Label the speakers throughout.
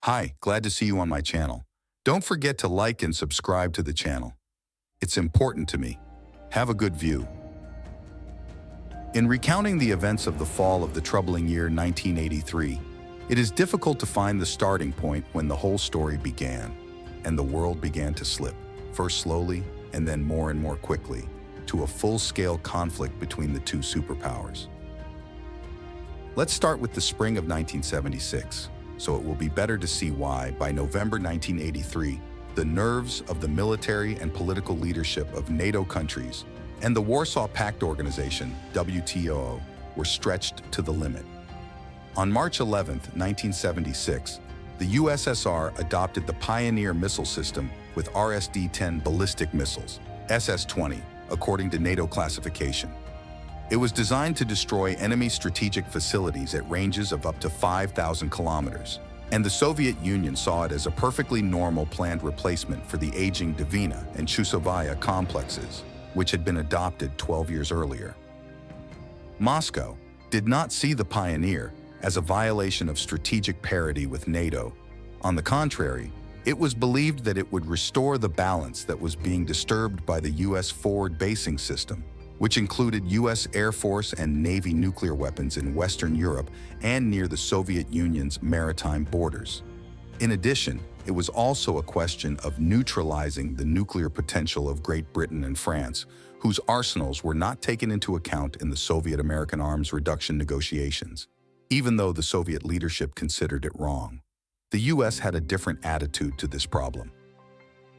Speaker 1: Hi, glad to see you on my channel. Don't forget to like and subscribe to the channel. It's important to me. Have a good view. In recounting the events of the fall of the troubling year 1983, it is difficult to find the starting point when the whole story began, and the world began to slip, first slowly and then more and more quickly, to a full-scale conflict between the two superpowers. Let's start with the spring of 1976, so it will be better to see why, by November 1983, the nerves of the military and political leadership of NATO countries and the Warsaw Pact Organization, WTO, were stretched to the limit. On March 11, 1976, the USSR adopted the Pioneer missile system with RSD-10 ballistic missiles, SS-20, according to NATO classification. It was designed to destroy enemy strategic facilities at ranges of up to 5,000 kilometers, and the Soviet Union saw it as a perfectly normal planned replacement for the aging Dvina and Chusovaya complexes, which had been adopted 12 years earlier. Moscow did not see the Pioneer as a violation of strategic parity with NATO. On the contrary, it was believed that it would restore the balance that was being disturbed by the U.S. forward basing system, which included U.S. Air Force and Navy nuclear weapons in Western Europe and near the Soviet Union's maritime borders. In addition, it was also a question of neutralizing the nuclear potential of Great Britain and France, whose arsenals were not taken into account in the Soviet-American arms reduction negotiations, even though the Soviet leadership considered it wrong. The U.S. had a different attitude to this problem.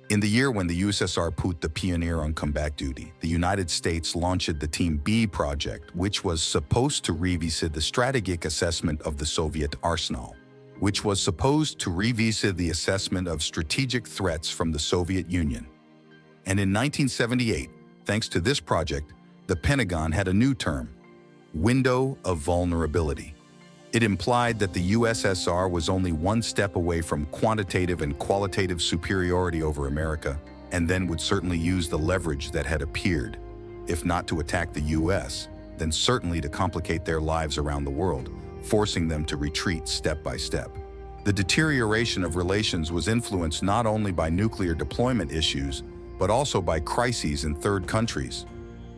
Speaker 1: In the year when the USSR put the Pioneer on combat duty, the United States launched the Team B project, which was supposed to revisit the strategic assessment of the Soviet arsenal, which was supposed to revisit the assessment of strategic threats from the Soviet Union. And in 1978, thanks to this project, the Pentagon had a new term, window of vulnerability. It implied that the USSR was only one step away from quantitative and qualitative superiority over America, and then would certainly use the leverage that had appeared, if not to attack the US, then certainly to complicate their lives around the world, forcing them to retreat step by step. The deterioration of relations was influenced not only by nuclear deployment issues, but also by crises in third countries.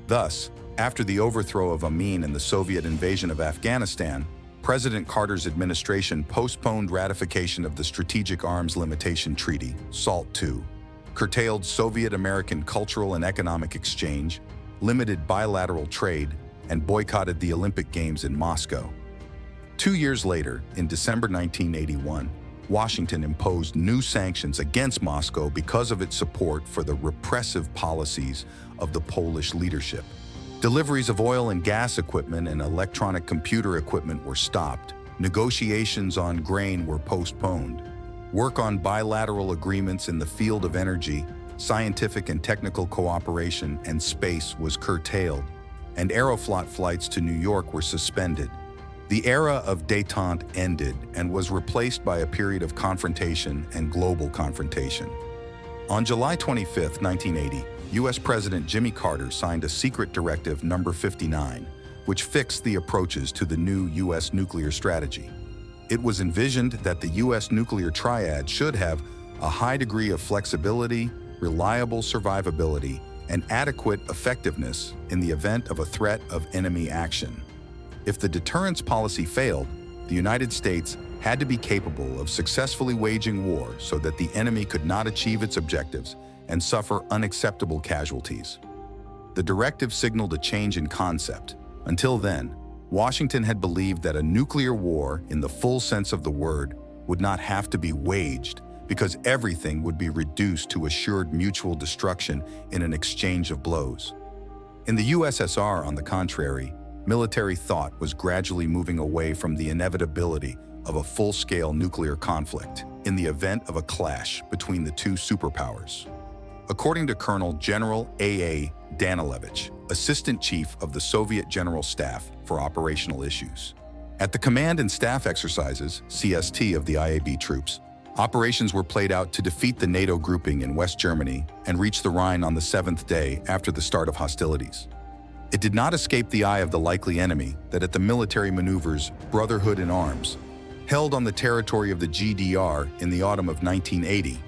Speaker 1: Thus, after the overthrow of Amin and the Soviet invasion of Afghanistan, President Carter's administration postponed ratification of the Strategic Arms Limitation Treaty, SALT II, curtailed Soviet-American cultural and economic exchange, limited bilateral trade, and boycotted the Olympic Games in Moscow. 2 years later, in December 1981, Washington imposed new sanctions against Moscow because of its support for the repressive policies of the Polish leadership. Deliveries of oil and gas equipment and electronic computer equipment were stopped. Negotiations on grain were postponed. Work on bilateral agreements in the field of energy, scientific and technical cooperation, and space was curtailed, and Aeroflot flights to New York were suspended. The era of détente ended and was replaced by a period of confrontation and global confrontation. On July 25, 1980, U.S. President Jimmy Carter signed a secret directive number 59, which fixed the approaches to the new U.S. nuclear strategy. It was envisioned that the U.S. nuclear triad should have a high degree of flexibility, reliable survivability, and adequate effectiveness in the event of a threat of enemy action. If the deterrence policy failed, the United States had to be capable of successfully waging war so that the enemy could not achieve its objectives and suffer unacceptable casualties. The directive signaled a change in concept. Until then, Washington had believed that a nuclear war, in the full sense of the word, would not have to be waged because everything would be reduced to assured mutual destruction in an exchange of blows. In the USSR, on the contrary, military thought was gradually moving away from the inevitability of a full-scale nuclear conflict in the event of a clash between the two superpowers. According to Colonel General A.A. Danilevich, Assistant Chief of the Soviet General Staff for Operational Issues. At the Command and Staff Exercises, CST, of the IAB troops, operations were played out to defeat the NATO grouping in West Germany and reach the Rhine on the 7th day after the start of hostilities. It did not escape the eye of the likely enemy that at the military maneuvers Brotherhood in Arms Held on the territory of the GDR in the autumn of 1980,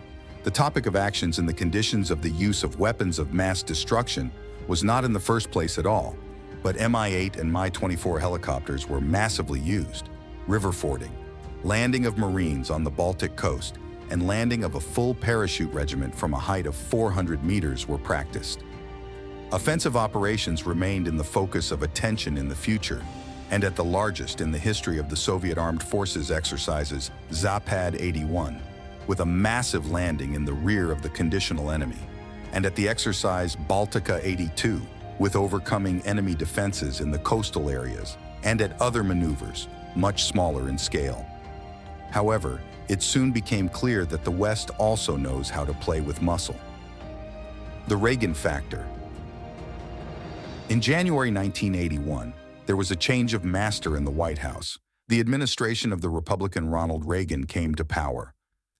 Speaker 1: the topic of actions and the conditions of the use of weapons of mass destruction was not in the first place at all, but Mi-8 and Mi-24 helicopters were massively used. River fording, landing of Marines on the Baltic coast, and landing of a full parachute regiment from a height of 400 meters were practiced. Offensive operations remained in the focus of attention in the future, and at the largest in the history of the Soviet Armed Forces exercises Zapad-81, with a massive landing in the rear of the conditional enemy, and at the exercise Baltica-82, with overcoming enemy defenses in the coastal areas, and at other maneuvers, much smaller in scale. However, it soon became clear that the West also knows how to play with muscle. The Reagan factor. In January 1981, there was a change of master in the White House. The administration of the Republican Ronald Reagan came to power.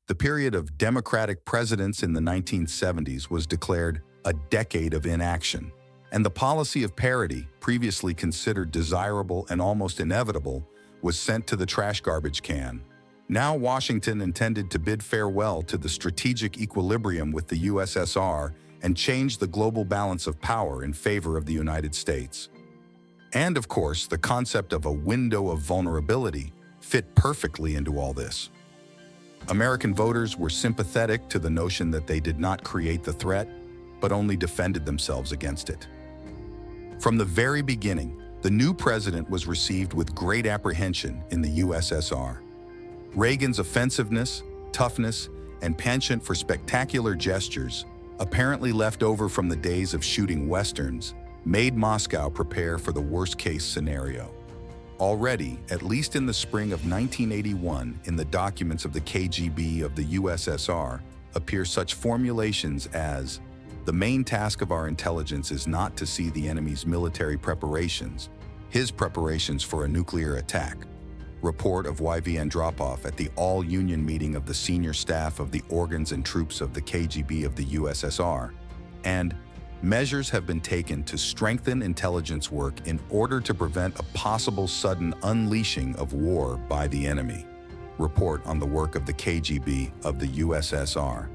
Speaker 1: The period of Democratic presidents in the 1970s was declared a decade of inaction, and the policy of parity, previously considered desirable and almost inevitable, was sent to the trash garbage can. Now Washington intended to bid farewell to the strategic equilibrium with the USSR and change the global balance of power in favor of the United States. And of course, the concept of a window of vulnerability fit perfectly into all this. American voters were sympathetic to the notion that they did not create the threat, but only defended themselves against it. From the very beginning, the new president was received with great apprehension in the USSR. Reagan's offensiveness, toughness, and penchant for spectacular gestures, apparently left over from the days of shooting westerns, made Moscow prepare for the worst-case scenario. Already, at least in the spring of 1981, in the documents of the KGB of the USSR, appear such formulations as, "The main task of our intelligence is not to see the enemy's military preparations, his preparations for a nuclear attack." Report of Y.V. Andropov at the all-union meeting of the senior staff of the organs and troops of the KGB of the USSR, and measures have been taken to strengthen intelligence work in order to prevent a possible sudden unleashing of war by the enemy. Report on the work of the KGB of the USSR.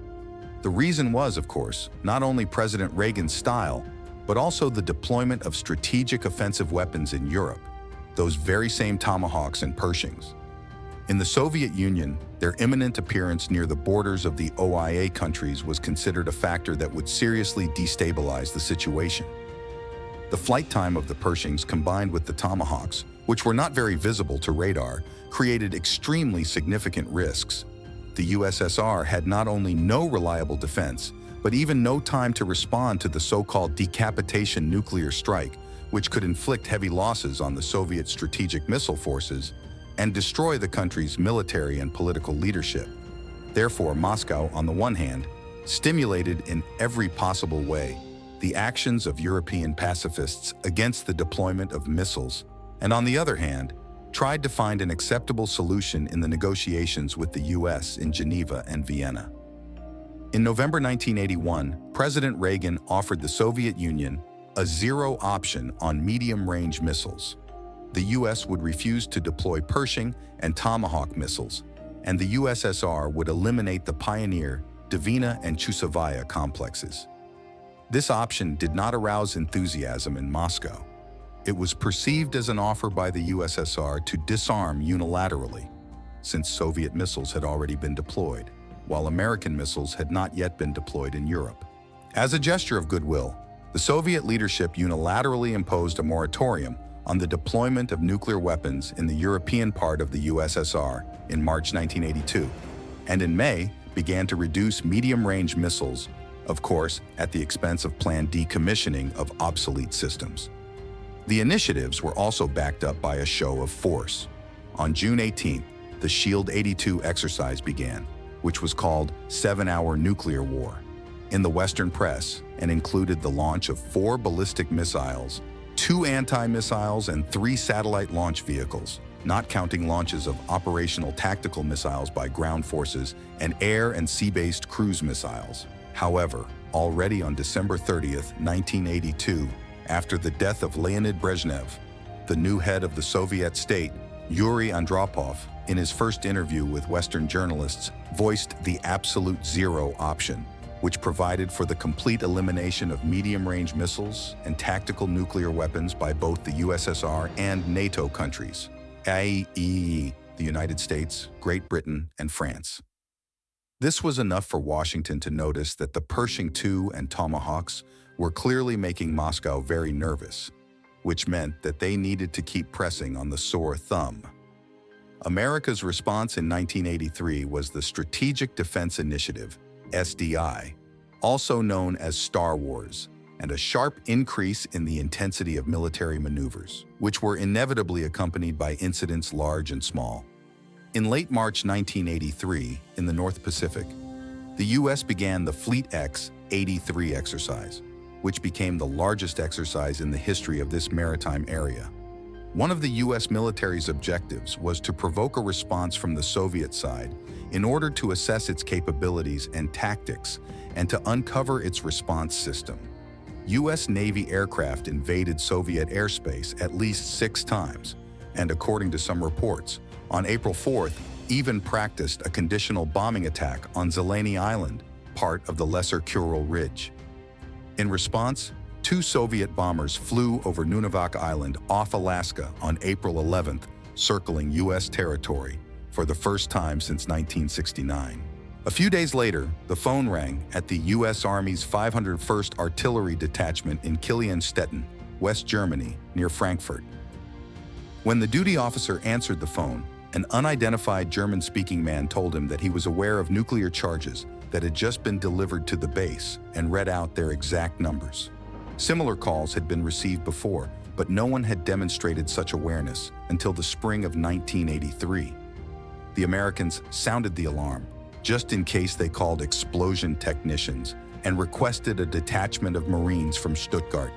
Speaker 1: The reason was, of course, not only President Reagan's style, but also the deployment of strategic offensive weapons in Europe, those very same Tomahawks and Pershings. In the Soviet Union, their imminent appearance near the borders of the OIA countries was considered a factor that would seriously destabilize the situation. The flight time of the Pershings combined with the Tomahawks, which were not very visible to radar, created extremely significant risks. The USSR had not only no reliable defense, but even no time to respond to the so-called decapitation nuclear strike, which could inflict heavy losses on the Soviet strategic missile forces and destroy the country's military and political leadership. Therefore, Moscow, on the one hand, stimulated in every possible way the actions of European pacifists against the deployment of missiles, and on the other hand, tried to find an acceptable solution in the negotiations with the US in Geneva and Vienna. In November 1981, President Reagan offered the Soviet Union a zero option on medium-range missiles. The US would refuse to deploy Pershing and Tomahawk missiles, and the USSR would eliminate the Pioneer, Dvina, and Chusovaya complexes. This option did not arouse enthusiasm in Moscow. It was perceived as an offer by the USSR to disarm unilaterally, since Soviet missiles had already been deployed, while American missiles had not yet been deployed in Europe. As a gesture of goodwill, the Soviet leadership unilaterally imposed a moratorium on the deployment of nuclear weapons in the European part of the USSR in March 1982, and in May began to reduce medium-range missiles, of course, at the expense of planned decommissioning of obsolete systems. The initiatives were also backed up by a show of force. On June 18th, the Shield 82 exercise began, which was called 7-Hour Nuclear War, in the Western press, and included the launch of 4 ballistic missiles, 2 anti-missiles, and 3 satellite launch vehicles, not counting launches of operational tactical missiles by ground forces and air and sea-based cruise missiles. However, already on December 30th, 1982, after the death of Leonid Brezhnev, the new head of the Soviet state, Yuri Andropov, in his first interview with Western journalists, voiced the absolute zero option, which provided for the complete elimination of medium-range missiles and tactical nuclear weapons by both the USSR and NATO countries, i.e., the United States, Great Britain, and France. This was enough for Washington to notice that the Pershing II and Tomahawks were clearly making Moscow very nervous, which meant that they needed to keep pressing on the sore thumb. America's response in 1983 was the Strategic Defense Initiative, SDI, also known as Star Wars, and a sharp increase in the intensity of military maneuvers, which were inevitably accompanied by incidents large and small. In late March 1983, in the North Pacific, the U.S. began the Fleet X-83 exercise, which became the largest exercise in the history of this maritime area. One of the U.S. military's objectives was to provoke a response from the Soviet side in order to assess its capabilities and tactics and to uncover its response system. U.S. Navy aircraft invaded Soviet airspace at least 6 times, and according to some reports, on April 4th, even practiced a conditional bombing attack on Zeleny Island, part of the Lesser Kuril Ridge. In response, 2 Soviet bombers flew over Nunivak Island off Alaska on April 11th, circling U.S. territory for the first time since 1969. A few days later, the phone rang at the U.S. Army's 501st Artillery Detachment in Kilianstetten, West Germany, near Frankfurt. When the duty officer answered the phone, an unidentified German-speaking man told him that he was aware of nuclear charges that had just been delivered to the base and read out their exact numbers. Similar calls had been received before, but no one had demonstrated such awareness until the spring of 1983. The Americans sounded the alarm, just in case they called explosion technicians, and requested a detachment of Marines from Stuttgart.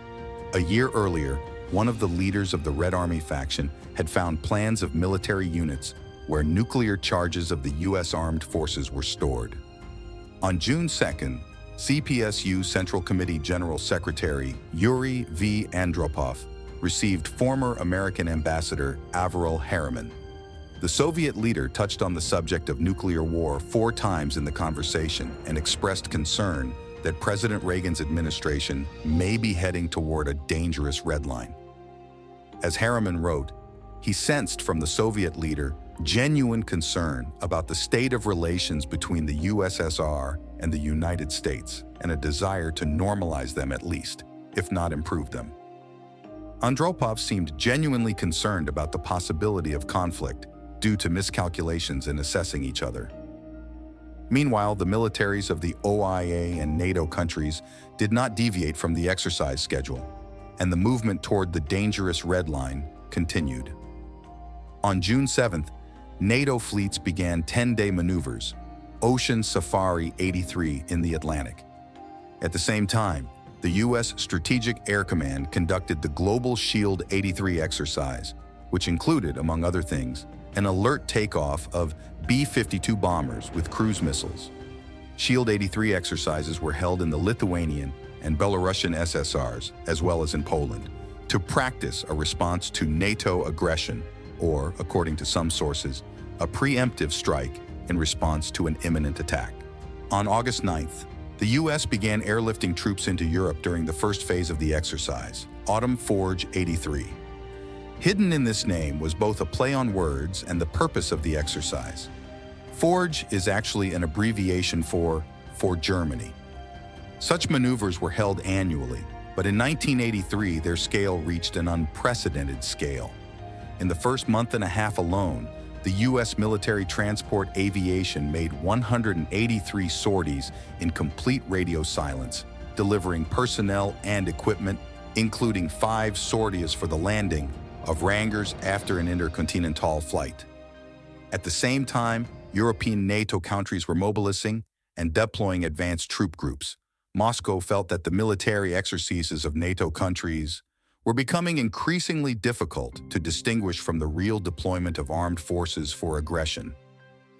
Speaker 1: A year earlier, one of the leaders of the Red Army faction had found plans of military units where nuclear charges of the U.S. Armed Forces were stored. On June 2nd, CPSU Central Committee General Secretary Yuri V. Andropov received former American Ambassador Averell Harriman. The Soviet leader touched on the subject of nuclear war 4 times in the conversation and expressed concern that President Reagan's administration may be heading toward a dangerous red line. As Harriman wrote, he sensed from the Soviet leader genuine concern about the state of relations between the USSR and the United States and a desire to normalize them at least, if not improve them. Andropov seemed genuinely concerned about the possibility of conflict due to miscalculations in assessing each other. Meanwhile, the militaries of the OIA and NATO countries did not deviate from the exercise schedule, and the movement toward the dangerous red line continued. On June 7th, NATO fleets began 10-day maneuvers, Ocean Safari 83 in the Atlantic. At the same time, the U.S. Strategic Air Command conducted the Global Shield 83 exercise, which included, among other things, an alert takeoff of B-52 bombers with cruise missiles. Shield 83 exercises were held in the Lithuanian and Belarusian SSRs, as well as in Poland, to practice a response to NATO aggression, or, according to some sources, a preemptive strike in response to an imminent attack. On August 9th, the U.S. began airlifting troops into Europe during the first phase of the exercise, Autumn Forge 83. Hidden in this name was both a play on words and the purpose of the exercise. Forge is actually an abbreviation for Germany. Such maneuvers were held annually, but in 1983 their scale reached an unprecedented scale. In the first month and a half alone, the U.S. military transport aviation made 183 sorties in complete radio silence, delivering personnel and equipment, including 5 sorties for the landing of Rangers after an intercontinental flight. At the same time, European NATO countries were mobilizing and deploying advanced troop groups. Moscow felt that the military exercises of NATO countries were becoming increasingly difficult to distinguish from the real deployment of armed forces for aggression,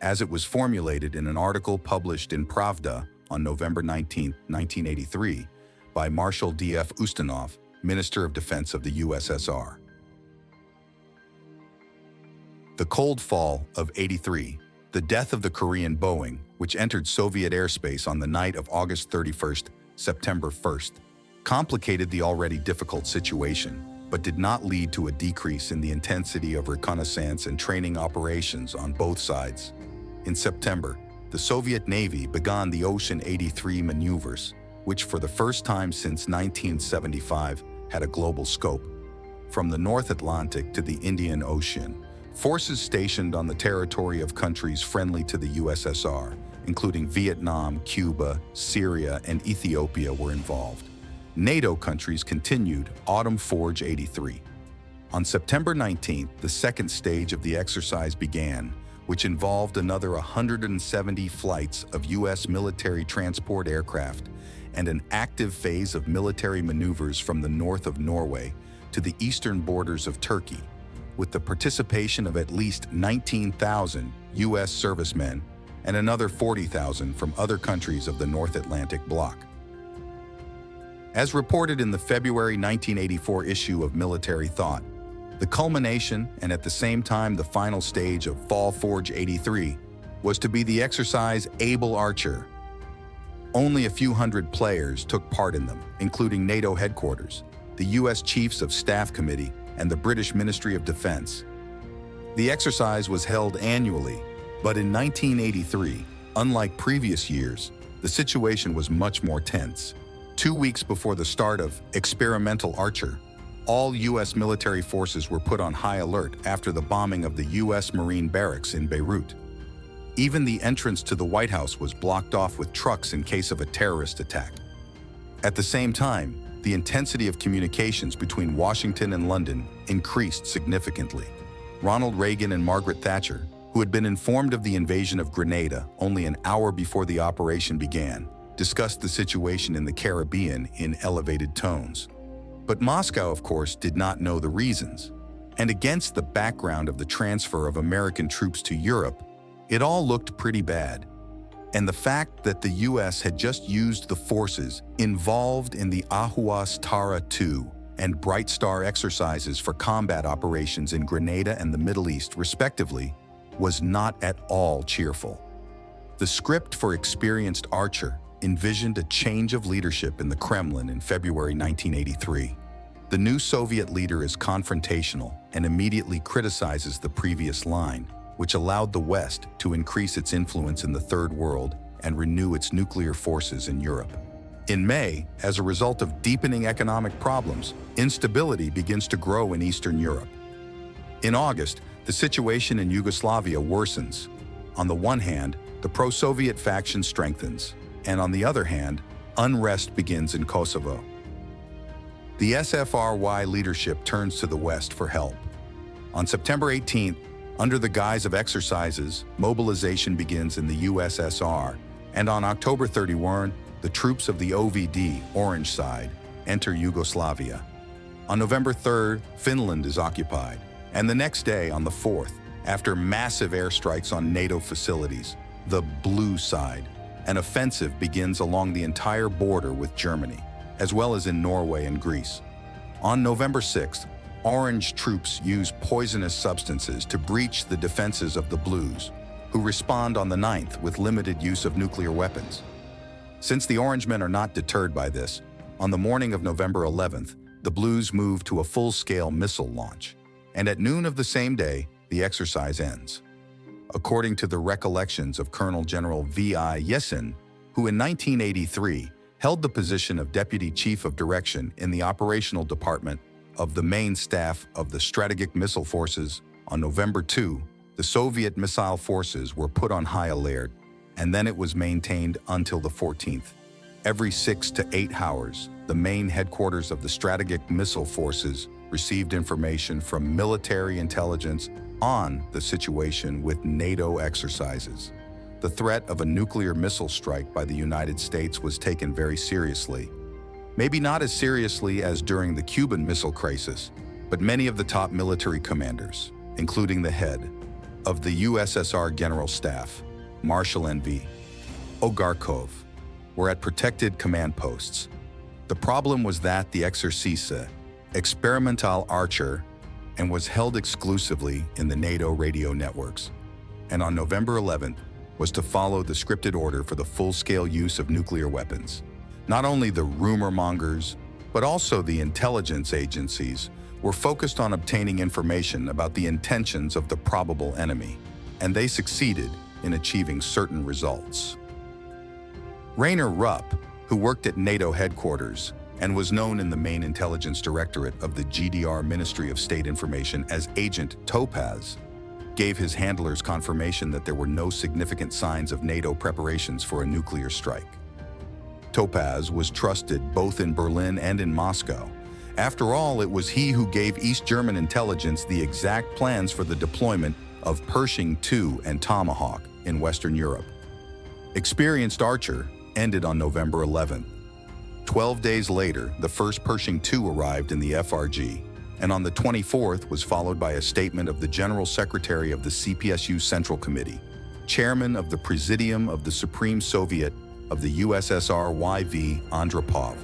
Speaker 1: as it was formulated in an article published in Pravda on November 19, 1983, by Marshal D.F. Ustinov, Minister of Defense of the USSR. The Cold Fall of '83, the death of the Korean Boeing, which entered Soviet airspace on the night of August 31st, September 1st, complicated the already difficult situation, but did not lead to a decrease in the intensity of reconnaissance and training operations on both sides. In September, the Soviet Navy began the Ocean 83 maneuvers, which for the first time since 1975 had a global scope. From the North Atlantic to the Indian Ocean, forces stationed on the territory of countries friendly to the USSR, including Vietnam, Cuba, Syria, and Ethiopia, were involved. NATO countries continued Autumn Forge 83. On September 19th, the second stage of the exercise began, which involved another 170 flights of U.S. military transport aircraft and an active phase of military maneuvers from the north of Norway to the eastern borders of Turkey, with the participation of at least 19,000 U.S. servicemen and another 40,000 from other countries of the North Atlantic bloc. As reported in the February 1984 issue of Military Thought, the culmination and at the same time the final stage of Fall Forge 83 was to be the exercise Able Archer. Only a few hundred players took part in them, including NATO headquarters, the U.S. Chiefs of Staff Committee, and the British Ministry of Defense. The exercise was held annually, but in 1983, unlike previous years, the situation was much more tense. 2 weeks before the start of Experimental Archer, all U.S. military forces were put on high alert after the bombing of the U.S. Marine barracks in Beirut. Even the entrance to the White House was blocked off with trucks in case of a terrorist attack. At the same time, the intensity of communications between Washington and London increased significantly. Ronald Reagan and Margaret Thatcher, who had been informed of the invasion of Grenada only an hour before the operation began, discussed the situation in the Caribbean in elevated tones. But Moscow, of course, did not know the reasons. And against the background of the transfer of American troops to Europe, it all looked pretty bad. And the fact that the U.S. had just used the forces involved in the Ahuas Tara II and Bright Star exercises for combat operations in Grenada and the Middle East, respectively, was not at all cheerful. The script for Experienced Archer envisioned a change of leadership in the Kremlin in February 1983. The new Soviet leader is confrontational and immediately criticizes the previous line, which allowed the West to increase its influence in the Third World and renew its nuclear forces in Europe. In May, as a result of deepening economic problems, instability begins to grow in Eastern Europe. In August, the situation in Yugoslavia worsens. On the one hand, the pro-Soviet faction strengthens, and on the other hand, unrest begins in Kosovo. The SFRY leadership turns to the West for help. On September 18th, under the guise of exercises, mobilization begins in the USSR, and on October 31, the troops of the OVD, Orange Side, enter Yugoslavia. On November 3rd, Finland is occupied, and the next day, on the 4th, after massive airstrikes on NATO facilities, the Blue Side, an offensive begins along the entire border with Germany, as well as in Norway and Greece. On November 6th, Orange troops use poisonous substances to breach the defenses of the Blues, who respond on the 9th with limited use of nuclear weapons. Since the Orangemen are not deterred by this, on the morning of November 11th, the Blues move to a full-scale missile launch, and at noon of the same day, the exercise ends. According to the recollections of Colonel General V.I. Yesen, who in 1983 held the position of Deputy Chief of Direction in the Operational Department of the Main Staff of the Strategic Missile Forces, on November 2, the Soviet missile forces were put on high alert, and then it was maintained until the 14th. Every 6 to 8 hours, the main headquarters of the Strategic Missile Forces received information from military intelligence on the situation with NATO exercises. The threat of a nuclear missile strike by the United States was taken very seriously. Maybe not as seriously as during the Cuban Missile Crisis, but many of the top military commanders, including the head of the USSR General Staff, Marshal N.V. Ogarkov, were at protected command posts. The problem was that the exercise, Experimental Archer, and was held exclusively in the NATO radio networks. And on November 11th was to follow the scripted order for the full-scale use of nuclear weapons. Not only the rumor mongers, but also the intelligence agencies were focused on obtaining information about the intentions of the probable enemy, and they succeeded in achieving certain results. Rainer Rupp, who worked at NATO headquarters and was known in the main intelligence directorate of the GDR Ministry of State Information as Agent Topaz, gave his handlers confirmation that there were no significant signs of NATO preparations for a nuclear strike. Topaz was trusted both in Berlin and in Moscow. After all, it was he who gave East German intelligence the exact plans for the deployment of Pershing II and Tomahawk in Western Europe. Experienced Archer ended on November 11th. 12 days later, the first Pershing II arrived in the FRG, and on the 24th was followed by a statement of the General Secretary of the CPSU Central Committee, Chairman of the Presidium of the Supreme Soviet of the USSR Y.V. Andropov,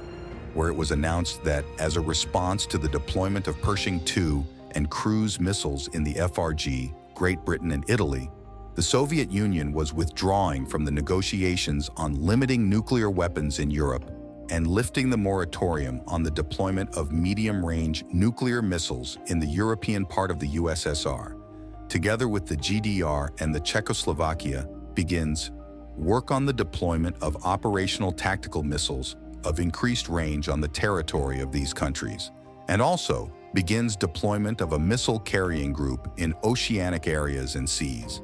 Speaker 1: where it was announced that, as a response to the deployment of Pershing II and cruise missiles in the FRG, Great Britain and Italy, the Soviet Union was withdrawing from the negotiations on limiting nuclear weapons in Europe and lifting the moratorium on the deployment of medium-range nuclear missiles in the European part of the USSR. Together with the GDR and the Czechoslovakia, begins work on the deployment of operational tactical missiles of increased range on the territory of these countries, and also begins deployment of a missile carrying group in oceanic areas and seas.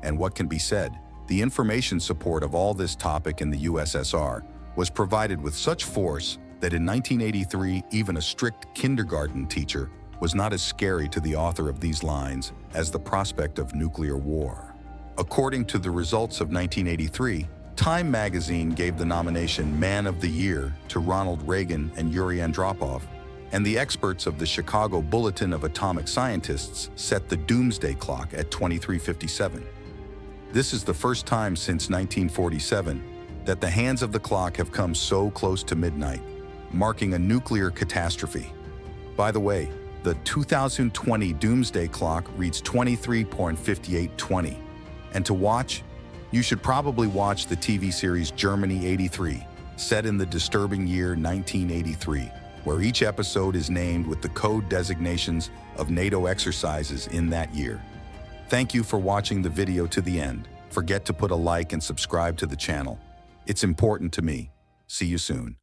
Speaker 1: And what can be said, the information support of all this topic in the USSR was provided with such force that in 1983, even a strict kindergarten teacher was not as scary to the author of these lines as the prospect of nuclear war. According to the results of 1983, Time magazine gave the nomination Man of the Year to Ronald Reagan and Yuri Andropov, and the experts of the Chicago Bulletin of Atomic Scientists set the doomsday clock at 2357. This is the first time since 1947 that the hands of the clock have come so close to midnight, marking a nuclear catastrophe. By the way, the 2020 doomsday clock reads 23.5820, and to watch, you should probably watch the TV series Germany 83, set in the disturbing year 1983, where each episode is named with the code designations of NATO exercises in that year. Thank you for watching the video to the end. Forget to put a like and subscribe to the channel. It's important to me. See you soon.